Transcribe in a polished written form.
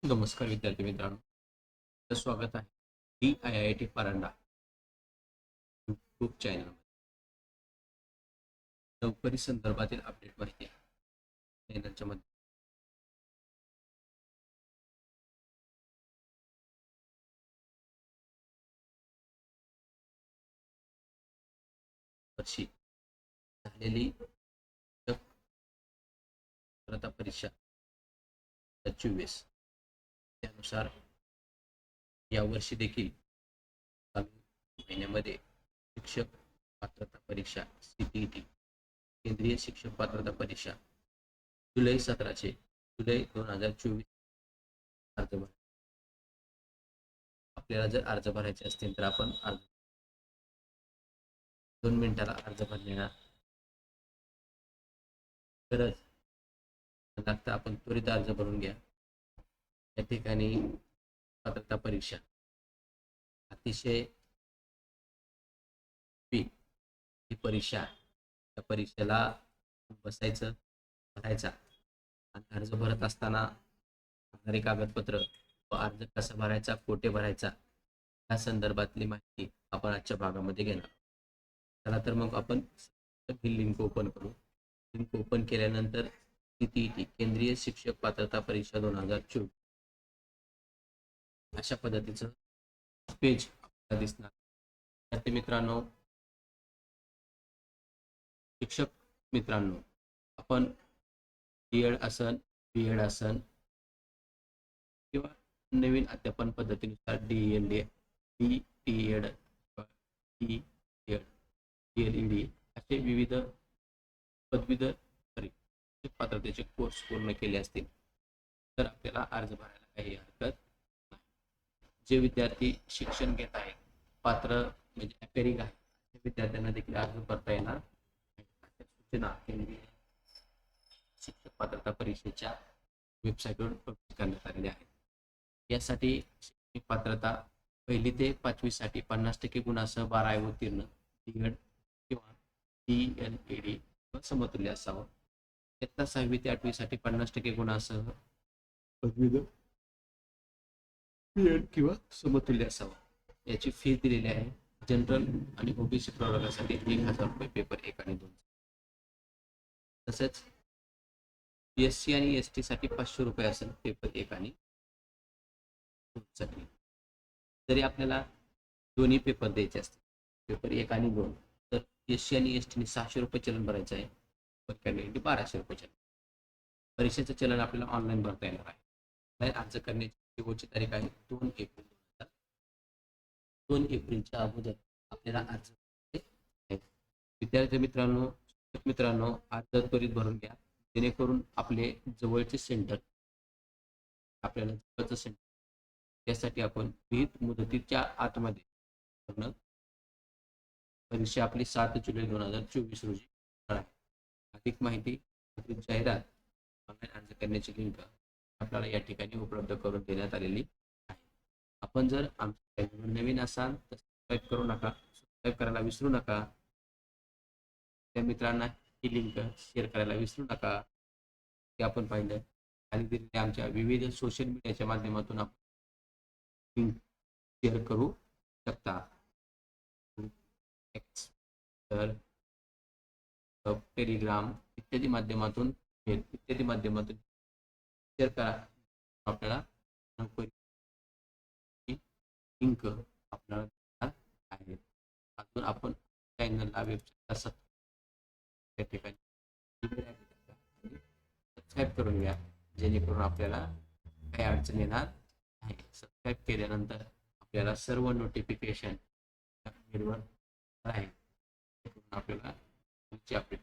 नमस्कार विद्यार्थी मित्रांनो, आपलं स्वागत आहे DIIT परांडा यूट्यूब चॅनल. नोकरी संदर्भातील अपडेट माहिती चॅनलच्या मध्ये वर्षी झालेली पात्रता परीक्षा 2024 त्यानुसार यावर्षी देखील आगामी महिन्यामध्ये शिक्षक पात्रता परीक्षा CTET केंद्रीय शिक्षक पात्रता परीक्षा जुलै 2024 अर्ज भरा. आपल्याला जर अर्ज भरायचे असतील तर आपण 2 मिनिटाला अर्ज भरण्याला गरज लागतं. आपण त्वरित अर्ज भरून घ्या. या ठिकाणी पात्रता परीक्षा अतिशय ही परीक्षा, त्या परीक्षेला बसायचं, भरायचा आणि अर्ज भरत असताना लागणारी कागदपत्र व अर्ज कसा भरायचा, कोठे भरायचा या संदर्भातली माहिती आपण आजच्या भागामध्ये घेणार. चला तर मग आपण ही लिंक ओपन करू. लिंक ओपन केल्यानंतर CTET केंद्रीय शिक्षक पात्रता परीक्षा 2024 अशा पद्धतीचं पेज आपल्याला दिसणार. विद्यार्थी मित्रांनो, शिक्षक मित्रांनो, आपण DED असन, BED असन किंवा नवीन अध्यापन पद्धतीनुसार DELD, DED, DLED असे विविध पदवीधर पात्रतेचे कोर्स पूर्ण केले असतील तर आपल्याला अर्ज भरायला काही हरकत नाही. जे विद्यार्थी शिक्षण घेत आहेत, पात्र म्हणजे अपेरिंग आहे, त्या विद्यार्थ्यांना देखील अर्ज भरता येणार सूचना केंद्रीय शिक्षक पात्रता परीक्षेच्या वेबसाईटवर पब्लिश करण्यात आलेल्या आहेत. यासाठी शैक्षणिक पात्रता 1ली ते 5वी साठी 50% गुणासह 12 उत्तीर्ण DED किंवा DLED समतुल्य असावं. इयत्ता 6वी ते 8वी साठी 50% गुणासह पदवीधर BED किंवा समतुल्य असावं. याची फी दिलेली आहे. जनरल आणि OBC प्रवर्गासाठी 1000 रुपये पेपर 1 आणि 2. तसेच SC आणि ST साठी 500 रुपये असेल पेपर 1 आणि 2 साठी. जरी आपल्याला दोन्ही पेपर द्यायचे असतील, पेपर 1 आणि 2, तर SC आणि ST ने 600 रुपये चलन भरायचं आहे. कॅन्डिडेटने 1200 रुपये चलन. परीक्षेचं चलन आपल्याला ऑनलाईन भरता येणार आहे. ऑनलाईन अर्ज करण्याची शेवटची तारीख आहे 2 एप्रिल. 2 एप्रिलच्या अगोदर आपल्याला अर्ज विद्यार्थी मित्रांनो अर्ज त्वरित भरून घ्या, जेणेकरून आपले जवळचे सेंटर, आपल्याला जवळचं सेंटर त्यासाठी आपण विहित मुदतीच्या आतमध्ये परीक्षा आपली 7 जुलै 2024 रोजी आहे. अधिक माहिती, जाहिरात, ऑनलाईन अर्ज करण्याची लिंक आपल्याला या ठिकाणी उपलब्ध करून देण्यात आलेली आहे. आपण जर आमच्या चॅनलवर नवीन असाल तर सबस्क्राईब करायला विसरू नका. त्या मित्रांना ही लिंक शेअर करायला विसरू नका. ते आपण पाहिलं खाली दिलेल्या आमच्या विविध सोशल मीडियाच्या माध्यमातून आपण लिंक शेअर करू शकता. टेलिग्राम इत्यादी माध्यमातून शेअर करा. आपल्याला लिंक आपल्याला आहे. अजून आपण चॅनलला वेबसाईटला त्या ठिकाणी सबस्क्राईब करून घ्या, जेणेकरून आपल्याला काही अडचण येणार नाही. सबस्क्राईब केल्यानंतर आपल्याला सर्व नोटिफिकेशन मिळणार आहे. आपल्याला पुढची अपडेट